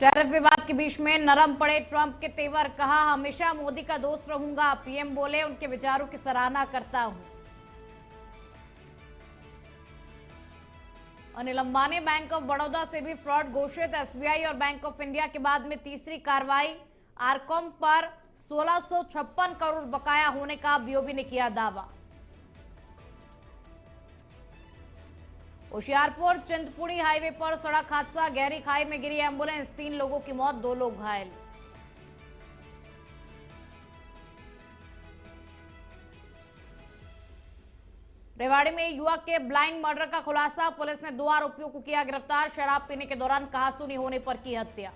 Tariff विवाद के बीच में नरम पड़े ट्रंप के तेवर, कहा हमेशा मोदी का दोस्त रहूंगा। पीएम बोले उनके विचारों की सराहना करता हूं। अनिल अंबानी बैंक ऑफ बड़ौदा से भी फ्रॉड घोषित, एसबीआई और बैंक ऑफ इंडिया के बाद में तीसरी कार्रवाई। आरकॉम पर 1656 करोड़ बकाया होने का बीओबी ने किया दावा। होशियारपुर चिंतपूर्णी हाईवे पर सड़क हादसा, गहरी खाई में गिरी एम्बुलेंस, 3 लोगों की मौत, 2 लोग घायल। रेवाड़ी में युवक के ब्लाइंड मर्डर का खुलासा, पुलिस ने 2 आरोपियों को किया गिरफ्तार। शराब पीने के दौरान कहासुनी होने पर की हत्या।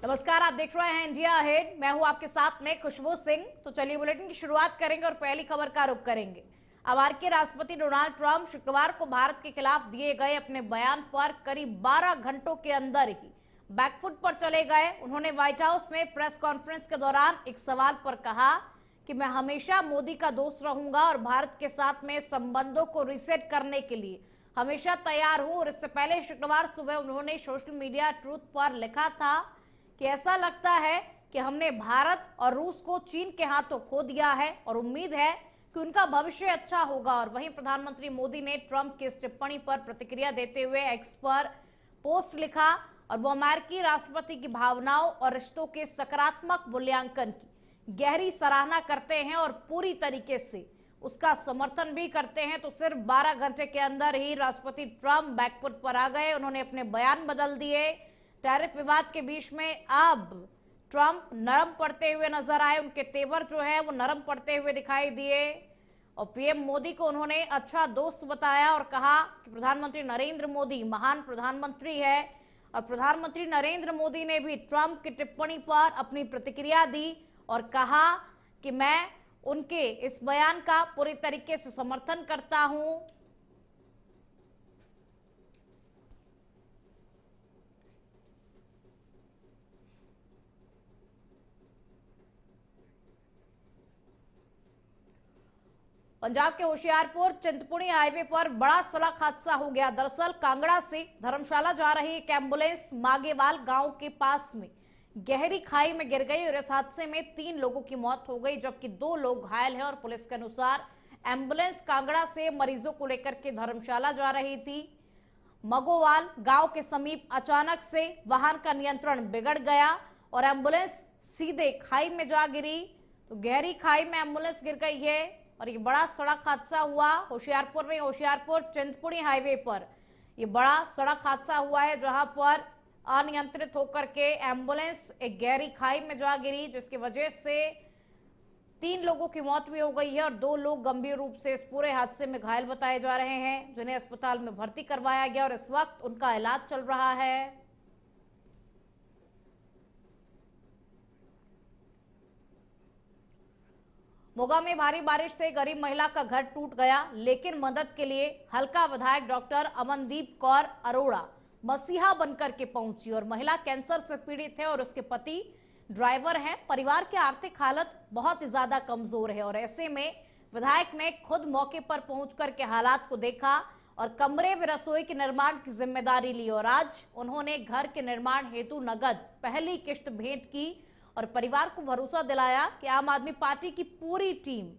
नमस्कार, आप देख रहे हैं इंडिया अहेड। मैं हूं आपके साथ में खुशबू सिंह। तो चलिए बुलेटिन की शुरुआत करेंगे और पहली खबर का रुख करेंगे। अमेरिकी राष्ट्रपति डोनाल्ड ट्रंप शुक्रवार को भारत के खिलाफ दिए गए अपने बयान पर करीब 12 घंटों के अंदर ही बैकफुट पर चले गए। उन्होंने व्हाइट हाउस में प्रेस कॉन्फ्रेंस के दौरान एक सवाल पर कहा कि मैं हमेशा मोदी का दोस्त रहूंगा और भारत के साथ में संबंधों को रीसेट करने के लिए हमेशा तैयार हूं। और इससे पहले शुक्रवार सुबह उन्होंने सोशल मीडिया ट्रूथ पर लिखा था कि ऐसा लगता है कि हमने भारत और रूस को चीन के हाथों खो दिया है और उम्मीद है कि उनका भविष्य अच्छा होगा। और वहीं प्रधानमंत्री मोदी ने ट्रंप की इस टिप्पणी पर प्रतिक्रिया देते हुए एक्स पर पोस्ट लिखा और वो अमेरिकी राष्ट्रपति की भावनाओं और रिश्तों के सकारात्मक मूल्यांकन की गहरी सराहना करते हैं और पूरी तरीके से उसका समर्थन भी करते हैं। तो सिर्फ 12 घंटे के अंदर ही राष्ट्रपति ट्रंप बैकफुट पर आ गए। उन्होंने अपने बयान बदल दिए। टैरिफ विवाद के बीच में अब ट्रंप नरम पड़ते हुए नजर आए। उनके तेवर जो है वो नरम पड़ते हुए दिखाई दिए और पीएम मोदी को उन्होंने अच्छा दोस्त बताया और कहा कि प्रधानमंत्री नरेंद्र मोदी महान प्रधानमंत्री है। और प्रधानमंत्री नरेंद्र मोदी ने भी ट्रंप की टिप्पणी पर अपनी प्रतिक्रिया दी और कहा कि मैं उनके इस बयान का पूरी तरीके से समर्थन करता हूं। पंजाब के होशियारपुर चिंतपूर्णी हाईवे पर बड़ा सड़क हादसा हो गया। दरअसल कांगड़ा से धर्मशाला जा रही एक एम्बुलेंस मागेवाल गांव के पास में गहरी खाई में गिर गई और इस हादसे में 3 लोगों की मौत हो गई जबकि 2 लोग घायल हैं। और पुलिस के अनुसार एम्बुलेंस कांगड़ा से मरीजों को लेकर के धर्मशाला जा रही थी। मगोवाल गांव के समीप अचानक से वाहन का नियंत्रण बिगड़ गया और एम्बुलेंस सीधे खाई में जा गिरी। तो गहरी खाई में एम्बुलेंस गिर गई है और ये बड़ा सड़क हादसा हुआ होशियारपुर में। होशियारपुर चिंतपूर्णी हाईवे पर ये बड़ा सड़क हादसा हुआ है जहां पर अनियंत्रित होकर के एम्बुलेंस एक गहरी खाई में जा गिरी जिसकी वजह से 3 लोगों की मौत भी हो गई है और 2 लोग गंभीर रूप से इस पूरे हादसे में घायल बताए जा रहे हैं जिन्हें अस्पताल में भर्ती करवाया गया और इस वक्त उनका इलाज चल रहा है। मोगा में भारी बारिश से गरीब महिला का घर टूट गया लेकिन मदद के लिए हल्का विधायक डॉक्टर अमनदीप कौर अरोड़ा मसीहा बनकर के पहुंची। और महिला कैंसर से पीड़ित है और उसके पति ड्राइवर हैं। परिवार की आर्थिक हालत बहुत ही ज्यादा कमजोर है और ऐसे में विधायक ने खुद मौके पर पहुंचकर के हालात को देखा और कमरे व रसोई के निर्माण की जिम्मेदारी ली। और आज उन्होंने घर के निर्माण हेतु नगद पहली किश्त भेंट की और परिवार को भरोसा दिलाया कि आम आदमी पार्टी की पूरी टीम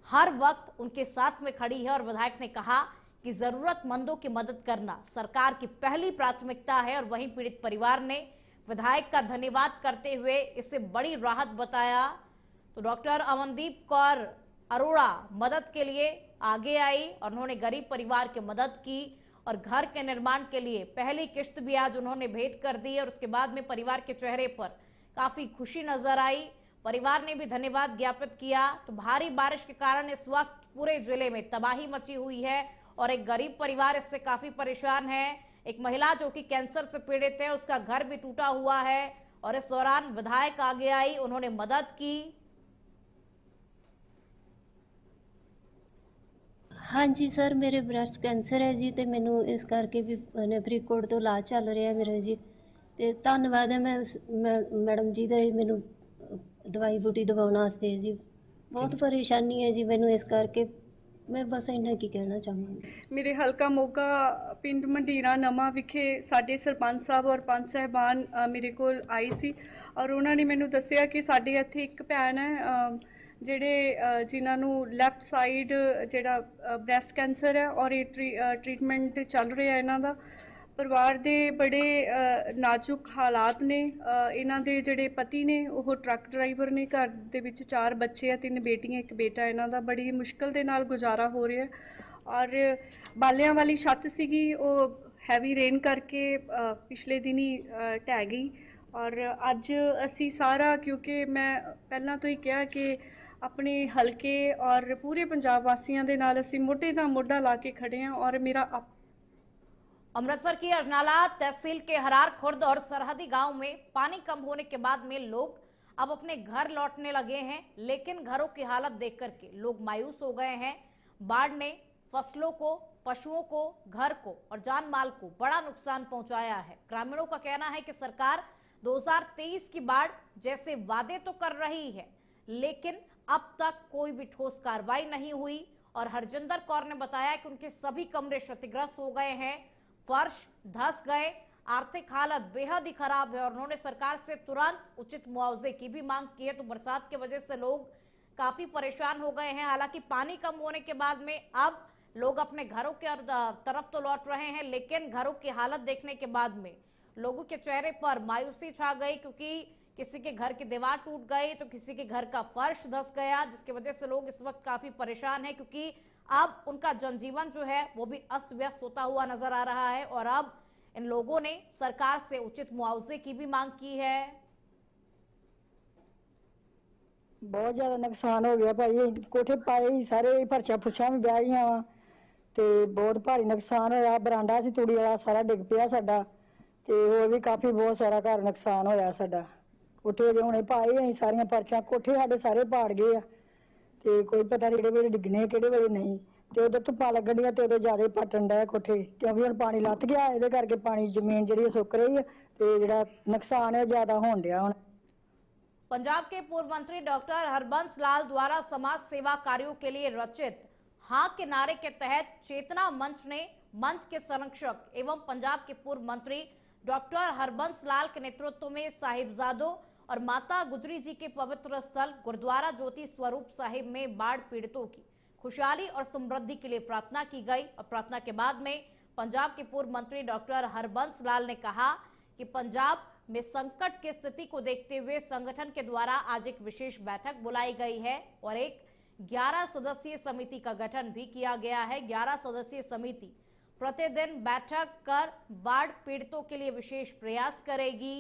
हर वक्त उनके साथ में खड़ी है। और विधायक ने कहा कि जरूरतमंदों की मदद करना सरकार की पहली प्राथमिकता है। और वहीं पीड़ित परिवार ने विधायक का धन्यवाद करते हुए इसे बड़ी राहत बताया। तो डॉक्टर अमनदीप कौर अरोड़ा मदद के लिए आगे आई और उन्होंने गरीब परिवार की मदद की और घर के निर्माण के लिए पहली किश्त भी आज उन्होंने भेंट कर दी। और उसके बाद में परिवार के चेहरे पर काफी खुशी नजर आई। परिवार ने भी धन्यवाद ज्ञापित किया। तो भारी बारिश के कारण इस वक्त पूरे जिले में तबाही मची हुई है और एक गरीब परिवार इससे काफी परेशान है। एक महिला जो कि कैंसर से पीड़ित है उसका घर भी टूटा हुआ है और इस दौरान विधायक आगे आई, उन्होंने मदद की। हाँ जी सर, मेरे ब्रेस्ट कैंसर है जी, तो मैनू इस करके भी फरीदकोट तो इलाज चल रहा मेरा जी। तो धन्यवाद है मैडम जी का मैनू दवाई बूटी दवाने वास्ते जी। बहुत परेशानी है जी मैनू इस करके मैं बस इन्ना की कहना चाहूँगी। ਮੇਰੇ ਹਲਕਾ ਮੋਗਾ ਪਿੰਡ ਮੰਡੀਰਾ ਨਵਾਂ ਵਿਖੇ ਸਾਡੇ ਸਰਪੰਚ ਸਾਹਿਬ ਔਰ ਪੰਚ ਸਾਹਿਬਾਨ ਮੇਰੇ ਕੋਲ ਆਈ ਸੀ ਔਰ ਉਹਨਾਂ ਨੇ ਮੈਨੂੰ ਦੱਸਿਆ ਕਿ ਸਾਡੇ ਇੱਥੇ ਇੱਕ ਭੈਣ ਹੈ ਜਿਹੜੇ ਜਿਨ੍ਹਾਂ ਨੂੰ ਲੈਫਟ ਸਾਈਡ ਜਿਹੜਾ ਬ੍ਰੈਸਟ ਕੈਂਸਰ ਹੈ ਔਰ ਇਹ ਟ੍ਰੀਟਮੈਂਟ ਚੱਲ ਰਿਹਾ ਇਹਨਾਂ ਦਾ। ਪਰਿਵਾਰ ਦੇ ਬੜੇ ਨਾਜ਼ੁਕ ਹਾਲਾਤ ਨੇ। ਇਹਨਾਂ ਦੇ ਜਿਹੜੇ ਪਤੀ ਨੇ ਉਹ ਟਰੱਕ ਡਰਾਈਵਰ ਨੇ, ਘਰ ਦੇ ਵਿੱਚ 4 ਬੱਚੇ ਆ, 3 ਬੇਟੀਆਂ 1 ਬੇਟਾ ਇਹਨਾਂ ਦਾ। ਬੜੀ ਮੁਸ਼ਕਲ ਦੇ ਨਾਲ ਗੁਜ਼ਾਰਾ ਹੋ ਰਿਹਾ ਔਰ ਬਾਲਿਆਂ ਵਾਲੀ ਛੱਤ ਸੀਗੀ ਉਹ ਹੈਵੀ ਰੇਨ ਕਰਕੇ ਪਿਛਲੇ ਦਿਨੀ ਢਹਿ ਗਈ ਔਰ ਅੱਜ ਅਸੀਂ ਸਾਰਾ, ਕਿਉਂਕਿ ਮੈਂ ਪਹਿਲਾਂ ਤੋਂ ਹੀ ਕਿਹਾ ਕਿ ਆਪਣੇ ਹਲਕੇ ਔਰ ਪੂਰੇ ਪੰਜਾਬ ਵਾਸੀਆਂ ਦੇ ਨਾਲ ਅਸੀਂ ਮੋਢੇ ਦਾ ਮੋਢਾ ਲਾ ਕੇ ਖੜੇ ਹਾਂ ਔਰ ਮੇਰਾ अमृतसर की अजनाला तहसील के हरार खुर्द और सरहदी गांव में पानी कम होने के बाद में लोग अब अपने घर लौटने लगे हैं, लेकिन घरों की हालत देख करके लोग मायूस हो गए हैं। बाढ़ ने फसलों को, पशुओं को, घर को और जान माल को बड़ा नुकसान पहुंचाया है। ग्रामीणों का कहना है कि सरकार 2023 की बाढ़ जैसे वादे तो कर रही है, लेकिन अब तक कोई भी ठोस कार्रवाई नहीं हुई। और हरजिंदर कौर ने बताया कि उनके सभी कमरे क्षतिग्रस्त हो गए हैं, फर्श धस गए, आर्थिक हालत बेहद ही खराब है और उन्होंने सरकार से तुरंत उचित मुआवजे की भी मांग की है। तो बरसात की वजह से लोग काफी परेशान हो गए हैं। हालांकि पानी कम होने के बाद में अब लोग अपने घरों के तरफ तो लौट रहे हैं, लेकिन घरों की हालत देखने के बाद में लोगों के चेहरे पर मायूसी छा गई, क्योंकि किसी के घर की दीवार टूट गई तो किसी के घर का फर्श धस गया, जिसकी वजह से लोग इस वक्त काफी परेशान हैं, क्योंकि अब उनका जनजीवन जो है वो भी अस्त व्यस्त होता हुआ नजर आ रहा है। और अब इन लोगों ने सरकार से उचित मुआवजे की भी मांग की है। बहुत ज्यादा नुकसान हो गया भाई, कोठे पाए सारे फर्शा फुर्शा भी बह गई वा ते बहुत भारी नुकसान होया। बरांडा सी तूड़ी वाला सारा डिग पिया साडा ते होर भी काफी बहुत सारा घर नुकसान होया साडा। कोठे जे हुणे पाए असीं सारियां फर्शां, कोठे साडे सारे पाड़ गए आ ते कोई पता नहीं किहड़े वेले डिगने किहड़े वेले नहीं। ते उधर धुप्पां लगणियां ते उधर ज्यादा पटन डे कोठे, क्योंकि हुण पानी लथ गया, इहदे करके पानी जमीन जिहड़ी सुक रही है ते जिहड़ा नुकसान है ज्यादा होण डिया हुण। पंजाब के पूर्व मंत्री डॉक्टर हरबंस लाल द्वारा समाज सेवा कार्यों के लिए रचित हाँ के नारे के तहत चेतना मंच ने मंच के संरक्षक एवं पंजाब के पूर्व मंत्री डॉक्टर हरबंस लाल के नेतृत्व में साहिबजादों और माता गुजरी जी के पवित्र स्थल गुरुद्वारा ज्योति स्वरूप साहिब में बाढ़ पीड़ितों की खुशहाली और समृद्धि के लिए प्रार्थना की गई। और प्रार्थना के बाद में पंजाब के पूर्व मंत्री डॉक्टर हरबंस लाल ने कहा कि पंजाब में संकट की स्थिति को देखते हुए संगठन के द्वारा आज एक विशेष बैठक बुलाई गई है और एक 11 सदस्यीय समिति का गठन भी किया गया है। 11 सदस्यीय समिति प्रतिदिन बैठक कर बाढ़ पीड़ितों के लिए विशेष प्रयास करेगी।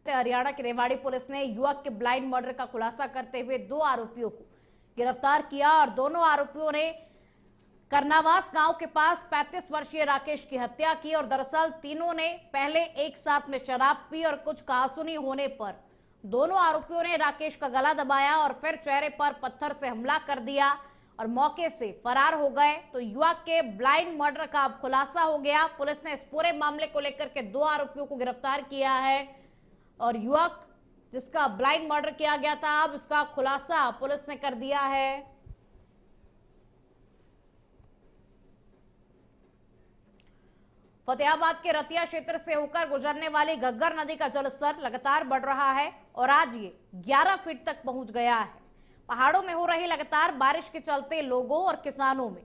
हरियाणा की रेवाड़ी पुलिस ने युवक के ब्लाइंड मर्डर का खुलासा करते हुए 2 आरोपियों को गिरफ्तार किया और दोनों आरोपियों ने करनावास गांव के पास 35 वर्षीय राकेश की हत्या की। और दरअसल तीनों ने पहले एक साथ में शराब पी और कुछ कहासुनी होने पर दोनों आरोपियों ने राकेश का गला दबाया और फिर चेहरे पर पत्थर से हमला कर दिया और मौके से फरार हो गए। तो युवक के ब्लाइंड मर्डर का अब खुलासा हो गया। पुलिस ने इस पूरे मामले को लेकर के 2 आरोपियों को गिरफ्तार किया है और युवक जिसका ब्लाइंड मर्डर किया गया था, अब इसका खुलासा पुलिस ने कर दिया है। फतेहाबाद के रतिया क्षेत्र से होकर गुजरने वाली घग्गर नदी का जलस्तर लगातार बढ़ रहा है और आज ये 11 फीट तक पहुंच गया है। पहाड़ों में हो रही लगातार बारिश के चलते लोगों और किसानों में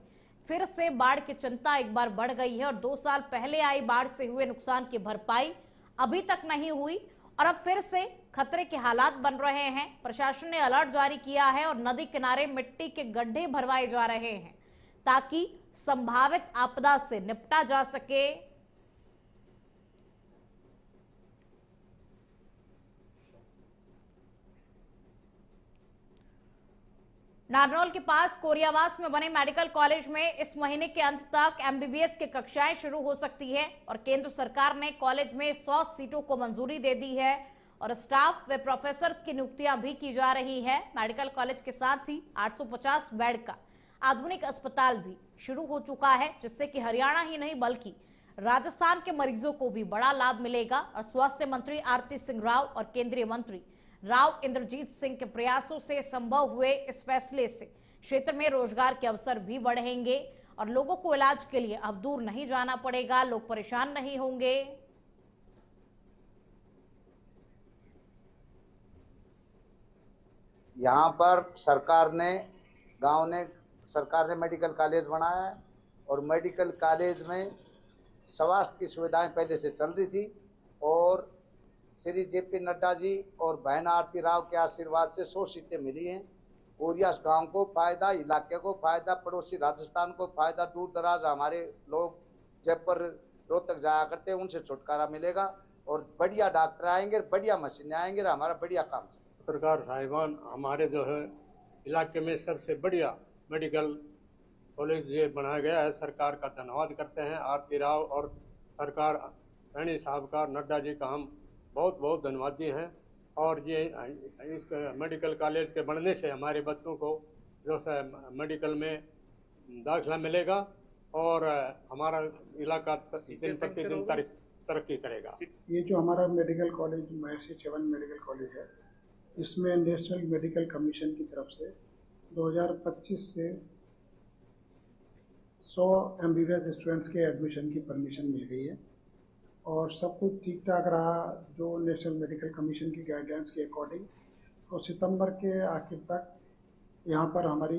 फिर से बाढ़ की चिंता एक बार बढ़ गई है और 2 साल पहले आई बाढ़ से हुए नुकसान की भरपाई अभी तक नहीं हुई और अब फिर से खतरे के हालात बन रहे हैं। प्रशासन ने अलर्ट जारी किया है और नदी किनारे मिट्टी के गड्ढे भरवाए जा रहे हैं ताकि संभावित आपदा से निपटा जा सके। नारनौल के पास कोरियावास में बने मेडिकल कॉलेज में इस महीने के अंत तक एमबीबीएस की कक्षाएं शुरू हो सकती है और केंद्र सरकार ने कॉलेज में 100 सीटों को मंजूरी दे दी है और स्टाफ व प्रोफेसर्स की नियुक्तियां भी की जा रही है। मेडिकल कॉलेज के साथ ही 850 बेड का आधुनिक अस्पताल भी शुरू हो चुका है, जिससे कि हरियाणा ही नहीं बल्कि राजस्थान के मरीजों को भी बड़ा लाभ मिलेगा। और स्वास्थ्य मंत्री आरती सिंह राव और केंद्रीय मंत्री राव इंद्रजीत सिंह के प्रयासों से संभव हुए इस फैसले से क्षेत्र में रोजगार के अवसर भी बढ़ेंगे और लोगों को इलाज के लिए अब दूर नहीं जाना पड़ेगा, लोग परेशान नहीं होंगे। यहाँ पर सरकार ने मेडिकल कॉलेज बनाया है और मेडिकल कॉलेज में स्वास्थ्य की सुविधाएं पहले से चल रही थी और श्री जेपी नड्डा जी और बहन आरती राव के आशीर्वाद से 100 सीटें मिली हैं। पूरी गांव को फायदा, इलाके को फायदा, पड़ोसी राजस्थान को फायदा, दूर दराज हमारे लोग जयपुर रोहतक जाया करते हैं उनसे छुटकारा मिलेगा और बढ़िया डॉक्टर आएंगे, बढ़िया मशीनें आएंगे, हमारा बढ़िया काम चलेगा। सरकार साहिबान हमारे जो है इलाके में सबसे बढ़िया मेडिकल कॉलेज ये बनाया गया है, सरकार का धन्यवाद करते हैं। आरती राव और सरकार सैनी साहब का, नड्डा जी का हम बहुत बहुत धन्यवादी हैं। और ये इस मेडिकल कॉलेज के बनने से हमारे बच्चों को जो है मेडिकल में दाखिला मिलेगा और हमारा इलाका दिन प्रतिदिन तरक्की करेगा। ये जो हमारा मेडिकल कॉलेज महर्षि चवन मेडिकल कॉलेज है, इसमें नेशनल मेडिकल कमीशन की तरफ से 2025 से 100 MBBS स्टूडेंट्स के एडमिशन की परमिशन मिल गई है और सब कुछ ठीक ठाक रहा जो नेशनल मेडिकल कमीशन की गाइडलाइंस के अकॉर्डिंग। तो सितंबर के आखिर तक यहाँ पर हमारी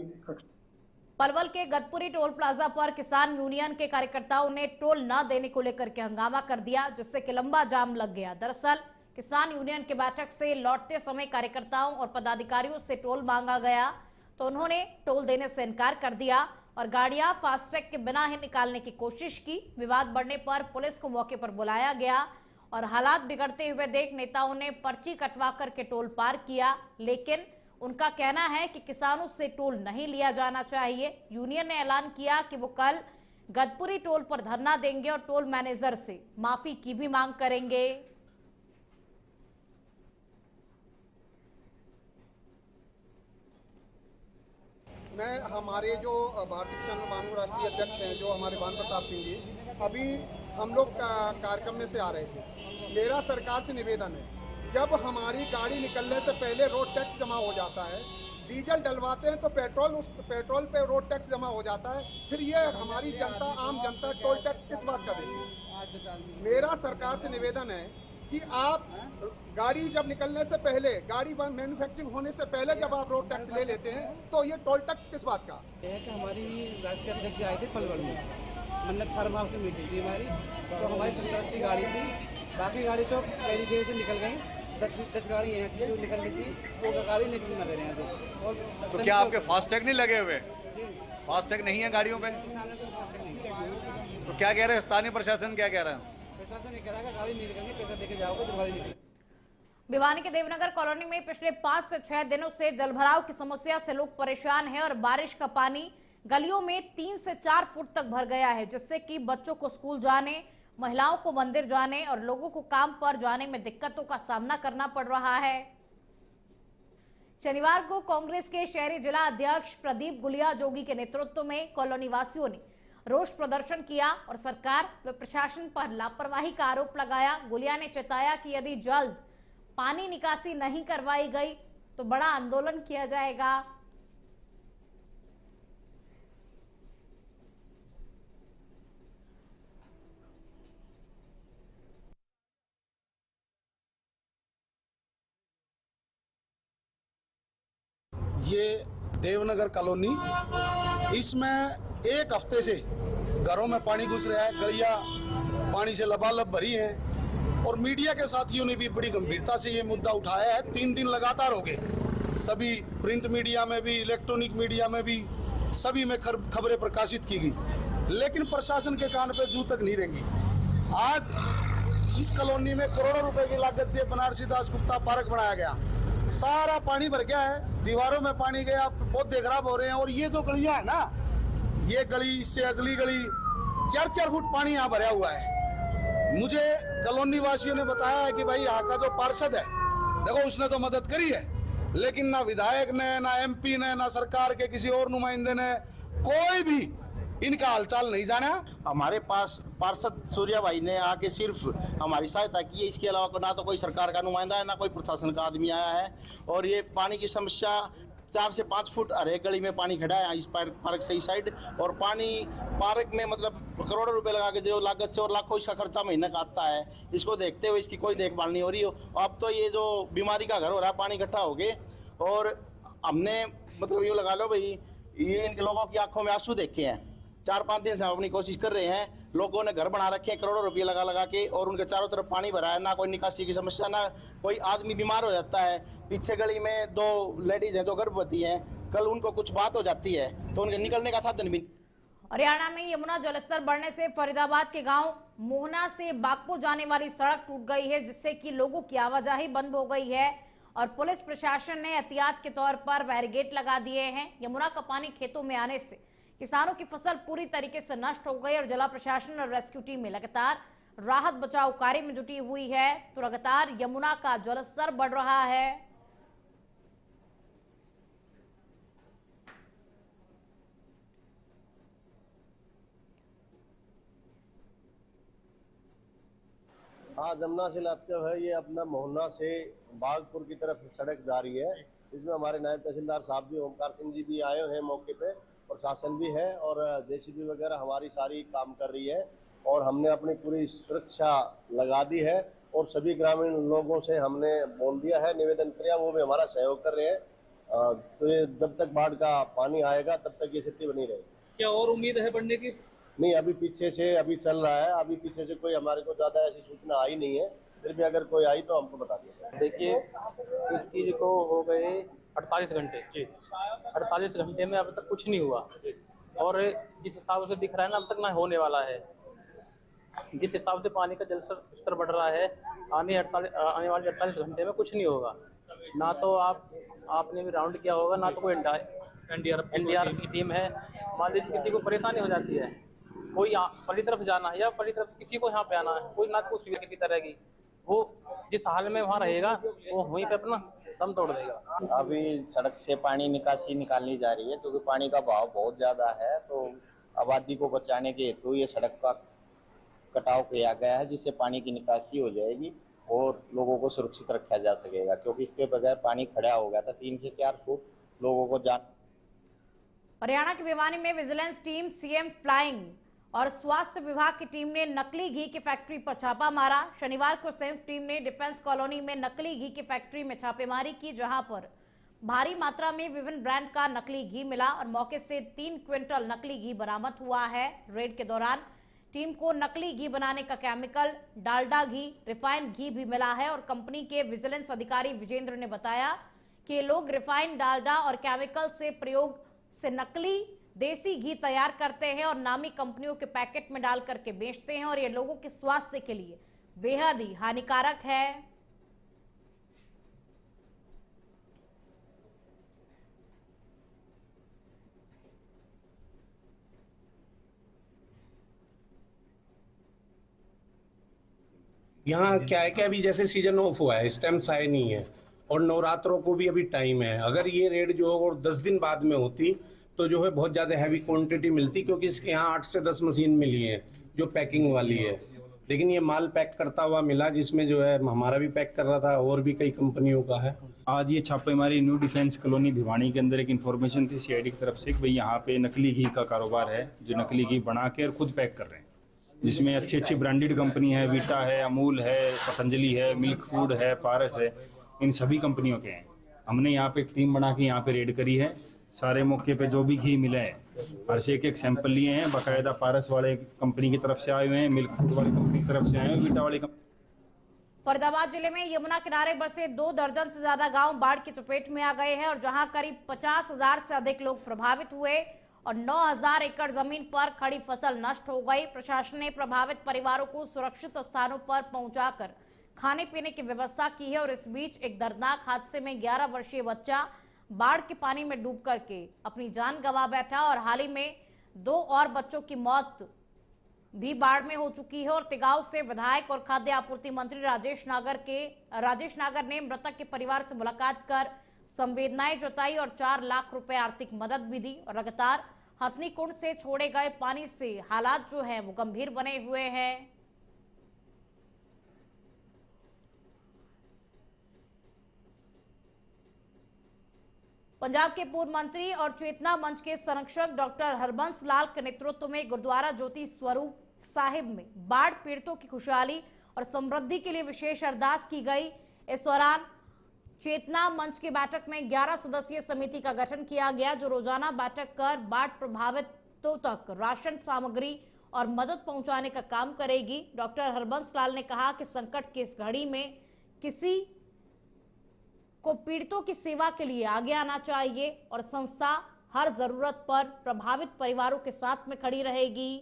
पलवल के गदपुरी टोल प्लाजा पर किसान यूनियन के कार्यकर्ताओं ने टोल न देने को लेकर के हंगामा कर दिया, जिससे कि लंबा जाम लग गया। दरअसल किसान यूनियन की बैठक से लौटते समय कार्यकर्ताओं और पदाधिकारियों से टोल मांगा गया तो उन्होंने टोल देने से इनकार कर दिया और गाड़ियां फास्टैग के बिना ही निकालने की कोशिश की। विवाद बढ़ने पर पुलिस को मौके पर बुलाया गया और हालात बिगड़ते हुए देख नेताओं ने पर्ची कटवा करके टोल पार किया, लेकिन उनका कहना है कि किसानों से टोल नहीं लिया जाना चाहिए। यूनियन ने ऐलान किया कि वो कल गदपुरी टोल पर धरना देंगे और टोल मैनेजर से माफी की भी मांग करेंगे। मैं हमारे जो भारतीय किसान बानू राष्ट्रीय अध्यक्ष हैं जो हमारे भानु प्रताप सिंह जी, अभी हम लोग कार्यक्रम में से आ रहे थे। मेरा सरकार से निवेदन है, जब हमारी गाड़ी निकलने से पहले रोड टैक्स जमा हो जाता है, डीजल डलवाते हैं तो उस पेट्रोल पे रोड टैक्स जमा हो जाता है, फिर ये हमारी जनता, आम जनता टोल टैक्स किस बात का देगी। मेरा सरकार से निवेदन है कि आप गाड़ी जब निकलने से पहले, गाड़ी मैन्युफैक्चरिंग होने से पहले जब आप रोड टैक्स ले लेते हैं तो ये टोल टैक्स किस बात का है। कि हमारी राष्ट्रीय अध्यक्ष आए थे पलवल में, मन्नत फार्म हाउस में मीटिंग थी हमारी, तो हमारी 17 गाड़ी थी, बाकी गाड़ी तो पहली देर से निकल गई। 10 गाड़ी हैं जो निकल रही थी, वो गाड़ी निकल ना दे रहे हैं। और तो क्या आपके फास्टैग नहीं लगे हुए? फास्टैग नहीं है गाड़ियों पे? तो क्या कह रहे हैं स्थानीय प्रशासन, क्या कह रहा है? प्रशासन ये कह रहा है गाड़ी नहीं निकलेंगे, पैसा देके जाओगे तो गाड़ी निकले। भिवानी के देवनगर कॉलोनी में पिछले 5 से 6 दिनों से जलभराव की समस्या से लोग परेशान हैं और बारिश का पानी गलियों में 3 से 4 फुट तक भर गया है, जिससे कि बच्चों को स्कूल जाने, महिलाओं को मंदिर जाने और लोगों को काम पर जाने में दिक्कतों का सामना करना पड़ रहा है। शनिवार को कांग्रेस के शहरी जिला अध्यक्ष प्रदीप गुलिया जोगी के नेतृत्व में कॉलोनी वासियों ने रोष प्रदर्शन किया और सरकार व प्रशासन पर लापरवाही का आरोप लगाया। गुलिया ने चेताया कि यदि जल्द पानी निकासी नहीं करवाई गई तो बड़ा आंदोलन किया जाएगा। ये देवनगर कॉलोनी, इसमें एक हफ्ते से घरों में पानी घुस रहा है, गलियां पानी से लबालब भरी हैं और मीडिया के साथियों ने भी बड़ी गंभीरता से ये मुद्दा उठाया है। 3 दिन लगातार हो गए, सभी प्रिंट मीडिया में भी, इलेक्ट्रॉनिक मीडिया में भी, सभी में खबरें प्रकाशित की गई, लेकिन प्रशासन के कान पे जू तक नहीं रेंगी। आज इस कॉलोनी में करोड़ों रुपए की लागत से बनारसी दास गुप्ता पार्क बनाया गया, सारा पानी भर गया है, दीवारों में पानी गया, पौधे खराब हो रहे हैं। और ये जो गलियां है ना, ये गली, इससे अगली गली, 4-4 फुट पानी यहाँ भरा हुआ है। मुझे कॉलोनी वासियों ने बताया है कि भाई यहाँ का जो पार्षद है, देखो उसने तो मदद करी है, लेकिन ना विधायक ने, ना MP ने, ना सरकार के किसी और नुमाइंदे ने, कोई भी इनका हालचाल नहीं जाना। हमारे पास पार्षद सूर्या भाई ने आके सिर्फ हमारी सहायता की है, इसके अलावा ना तो कोई सरकार का नुमाइंदा है, ना कोई प्रशासन का आदमी आया है। और ये पानी की समस्या 4 से 5 फुट हर एक गली में पानी खड़ा है इस पार्क से इस साइड। और पानी पार्क में मतलब करोड़ों रुपए लगा के जो लागत से और लाखों इसका खर्चा महीने का आता है, इसको देखते हुए इसकी कोई देखभाल नहीं हो रही हो। अब तो ये जो बीमारी का घर हो रहा है पानी इकट्ठा हो गए, और हमने मतलब यूँ लगा लो भाई, ये इन लोगों की आंखों में आंसू देखे हैं। 4-5 दिन से हम अपनी कोशिश कर रहे हैं, लोगों ने घर बना रखे हैं करोड़ों रुपये लगा लगा के, और उनके चारों तरफ पानी भरा है, ना कोई निकासी की समस्या, ना कोई आदमी बीमार हो जाता है। पीछे गली में 2 लेडीज हैं जो गर्भवती हैं, कल उनको कुछ बात हो जाती है तो उनके निकलने का साधन भी। हरियाणा में यमुना जलस्तर बढ़ने से फरीदाबाद के गांव मोहना से बागपुर जाने वाली सड़क टूट गई है, जिससे कि लोगों की आवाजाही बंद हो गई है और पुलिस प्रशासन ने एहतियात के तौर पर बैरिकेड लगा दिए हैं। यमुना का पानी खेतों में आने से किसानों की फसल पूरी तरीके से नष्ट हो गई और जिला प्रशासन और रेस्क्यू टीमें लगातार राहत बचाव कार्य में जुटी हुई है। तो लगातार यमुना का जलस्तर बढ़ रहा है। हाँ, जमुना से लाते हुए ये अपना मोहना से बागपुर की तरफ सड़क जा रही है। इसमें हमारे नायब तहसीलदार साहब भी, ओमकार सिंह जी भी आए हुए हैं मौके पे, और शासन भी है, और जेसीबी वगैरह हमारी सारी काम कर रही है, और हमने अपनी पूरी सुरक्षा लगा दी है, और सभी ग्रामीण लोगों से हमने बोल दिया है, निवेदन किया, वो भी हमारा सहयोग कर रहे हैं। तो ये जब तक बाढ़ का पानी आएगा तब तक ये स्थिति बनी रहेगी। क्या और उम्मीद है बढ़ने की? नहीं, अभी पीछे से अभी चल रहा है, अभी पीछे से कोई हमारे को ज्यादा ऐसी सूचना आई नहीं है, फिर भी अगर कोई आई तो हमको बता दिया। देखिए, इस चीज को हो गए 48 घंटे जी, 48 घंटे में अब तक कुछ नहीं हुआ, और जिस हिसाब से दिख रहा है ना, अब तक ना होने वाला है। जिस हिसाब से पानी का जल स्तर बढ़ रहा है, आने वाले 48 घंटे में कुछ नहीं होगा। ना तो आपने भी राउंड किया होगा, ना तो कोई एनडीआरएफ की टीम है। मान लीजिए किसी को परेशानी हो जाती है, कोई पली तरफ जाना है या पली तरफ किसी को यहाँ पे आना है, कोई ना कोई सुविधा किसी तरह की, वो जिस हाल में वहाँ रहेगा वो वहीं पे अपना दम तोड़ देगा। अभी सड़क से पानी निकासी निकालनी जा रही है, क्योंकि पानी का बहाव बहुत ज्यादा है, तो आबादी को बचाने के हेतु ये सड़क का कटाव किया गया है, जिससे पानी की निकासी हो जाएगी और लोगों को सुरक्षित रखा जा सकेगा, क्योंकि इसके बगैर पानी खड़ा हो गया था। 3 से 4 फुट लोगों को जान। हरियाणा के भिवानी में विजिलेंस टीम, सीएम फ्लाइंग और स्वास्थ्य विभाग की टीम ने नकली घी की फैक्ट्री पर छापा मारा। शनिवार को संयुक्त टीम ने डिफेंस कॉलोनी में नकली घी की फैक्ट्री में छापेमारी की, जहां पर भारी मात्रा में विभिन्न ब्रांड का नकली घी मिला और मौके से 3 क्विंटल नकली घी बरामद हुआ है। रेड के दौरान टीम को नकली घी बनाने का केमिकल, डालडा घी, रिफाइंड घी भी मिला है और कंपनी के विजिलेंस अधिकारी विजेंद्र ने बताया कि लोग रिफाइंड डालडा और केमिकल से प्रयोग से नकली देसी घी तैयार करते हैं और नामी कंपनियों के पैकेट में डाल करके बेचते हैं और ये लोगों के स्वास्थ्य के लिए बेहद ही हानिकारक है। यहाँ क्या है कि अभी जैसे सीजन ऑफ हुआ है, स्टैम्प्स आए नहीं है और नवरात्रों को भी अभी टाइम है। अगर ये रेड जो और 10 दिन बाद में होती तो जो है बहुत ज़्यादा हैवी क्वांटिटी मिलती, क्योंकि इसके यहाँ 8 से 10 मशीन मिली है जो पैकिंग वाली है, लेकिन ये माल पैक करता हुआ मिला, जिसमें जो है हमारा भी पैक कर रहा था और भी कई कंपनियों का है। आज ये छापेमारी न्यू डिफेंस कॉलोनी भिवानी के अंदर एक इन्फॉर्मेशन थी सीआईडी की तरफ से कि भाई यहाँ पे नकली घी का कारोबार है, जो नकली घी बना के और खुद पैक कर रहे हैं, जिसमें अच्छी अच्छी ब्रांडेड कंपनी है, वीटा है, अमूल है, पतंजलि है, मिल्क फूड है, पारस है, इन सभी कंपनियों के हैं। हमने यहाँ पे एक टीम बना के यहाँ पे रेड करी है। सारे मौके पे जो भी घी मिले हैं हर से एक सैंपल लिए हैं, बाकायदा पारस वाले कंपनी की तरफ से आए हुए हैं, मिल्क फूड वाली कंपनी की तरफ से आए हैं, वीटा वाली कंपनी। फरीदाबाद जिले में यमुना किनारे बसे 2 दर्जन से ज्यादा गांव बाढ़ की चपेट में आ गए हैं और जहां करीब 50,000 से अधिक लोग प्रभावित हुए और 9,000 एकड़ जमीन पर खड़ी फसल नष्ट हो गई। प्रशासन ने प्रभावित परिवारों को सुरक्षित स्थानों पर पहुंचाकर खाने पीने की व्यवस्था की है और इस बीच एक दर्दनाक हादसे में 11 वर्षीय बच्चा बाढ़ के पानी में डूब करके अपनी जान गंवा बैठा और हाल ही में 2 और बच्चों की मौत भी बाढ़ में हो चुकी है। और तिगांव से विधायक और खाद्य आपूर्ति मंत्री राजेश नागर ने मृतक के परिवार से मुलाकात कर संवेदनाएं जताई और 4 लाख रुपए आर्थिक मदद भी दी। और लगातार हथनी कुंड से छोड़े गए पानी से हालात जो है वो गंभीर बने हुए हैं। पंजाब के पूर्व मंत्री और चेतना मंच के संरक्षक डॉक्टर हरबंस लाल के नेतृत्व में गुरुद्वारा ज्योति स्वरूप साहिब में बाढ़ पीड़ितों की खुशहाली और समृद्धि के लिए विशेष अरदास की गई। इस दौरान चेतना मंच की बैठक में 11 सदस्यीय समिति का गठन किया गया, जो रोजाना बैठक कर बाढ़ प्रभावितों तक राशन सामग्री और मदद पहुंचाने का काम करेगी। डॉक्टर हरबंस लाल ने कहा कि संकट की इस घड़ी में किसी को पीड़ितों की सेवा के लिए आगे आना चाहिए और संस्था हर जरूरत पर प्रभावित परिवारों के साथ में खड़ी रहेगी।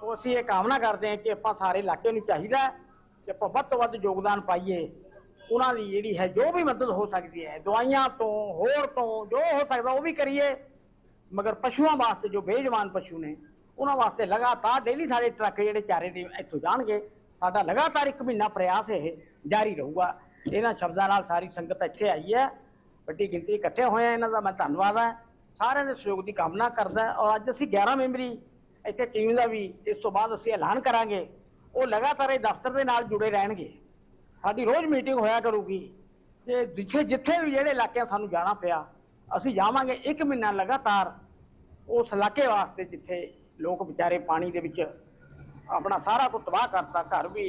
ਸੋ ਅਸੀਂ ਇਹ ਕਾਮਨਾ ਕਰਦੇ ਹਾਂ ਕਿ ਆਪਾਂ ਸਾਰੇ ਇਲਾਕੇ ਨੂੰ ਚਾਹੀਦਾ ਕਿ ਆਪਾਂ ਵੱਧ ਤੋਂ ਵੱਧ ਯੋਗਦਾਨ ਪਾਈਏ। ਉਹਨਾਂ ਦੀ ਜਿਹੜੀ ਹੈ ਜੋ ਵੀ ਮਦਦ ਹੋ ਸਕਦੀ ਹੈ, ਦਵਾਈਆਂ ਤੋਂ ਹੋਰ ਤੋਂ ਜੋ ਹੋ ਸਕਦਾ ਉਹ ਵੀ ਕਰੀਏ। ਮਗਰ ਪਸ਼ੂਆਂ ਵਾਸਤੇ ਜੋ ਬੇਜਵਾਨ ਪਸ਼ੂ ਨੇ ਉਹਨਾਂ ਵਾਸਤੇ ਲਗਾਤਾਰ ਡੇਲੀ ਸਾਡੇ ਟਰੱਕ ਜਿਹੜੇ ਚਾਰੇ ਦੇ ਇੱਥੋਂ ਜਾਣਗੇ। ਸਾਡਾ ਲਗਾਤਾਰ 1 ਮਹੀਨਾ ਪ੍ਰਯਾਸ ਇਹ ਜਾਰੀ ਰਹੂਗਾ। ਇਹਨਾਂ ਸ਼ਬਦਾਂ ਨਾਲ ਸਾਰੀ ਸੰਗਤ ਇੱਥੇ ਆਈ ਹੈ, ਵੱਡੀ ਗਿਣਤੀ ਇਕੱਠੇ ਹੋਏ ਆ। ਇਹਨਾਂ ਦਾ ਮੈਂ ਧੰਨਵਾਦ ਹੈ, ਸਾਰਿਆਂ ਦੇ ਸਹਿਯੋਗ ਦੀ ਕਾਮਨਾ ਕਰਦਾ। ਔਰ ਅੱਜ ਅਸੀਂ 11 ਮੈਂਬਰੀ ਇੱਥੇ ਟੀਮ ਦਾ ਵੀ ਇਸ ਤੋਂ ਬਾਅਦ ਅਸੀਂ ਐਲਾਨ ਕਰਾਂਗੇ। ਉਹ ਲਗਾਤਾਰ ਇਹ ਦਫ਼ਤਰ ਦੇ ਨਾਲ ਜੁੜੇ ਰਹਿਣਗੇ। ਸਾਡੀ ਰੋਜ਼ ਮੀਟਿੰਗ ਹੋਇਆ ਕਰੂਗੀ ਤੇ ਜਿੱਥੇ ਵੀ ਜਿਹੜੇ ਇਲਾਕਿਆਂ ਸਾਨੂੰ ਜਾਣਾ ਪਿਆ ਅਸੀਂ ਜਾਵਾਂਗੇ। 1 ਮਹੀਨਾ ਲਗਾਤਾਰ ਉਸ ਇਲਾਕੇ ਵਾਸਤੇ ਜਿੱਥੇ ਲੋਕ ਵਿਚਾਰੇ ਪਾਣੀ ਦੇ ਵਿੱਚ ਆਪਣਾ ਸਾਰਾ ਕੁਝ ਤਬਾਹ ਕਰਤਾ, ਘਰ ਵੀ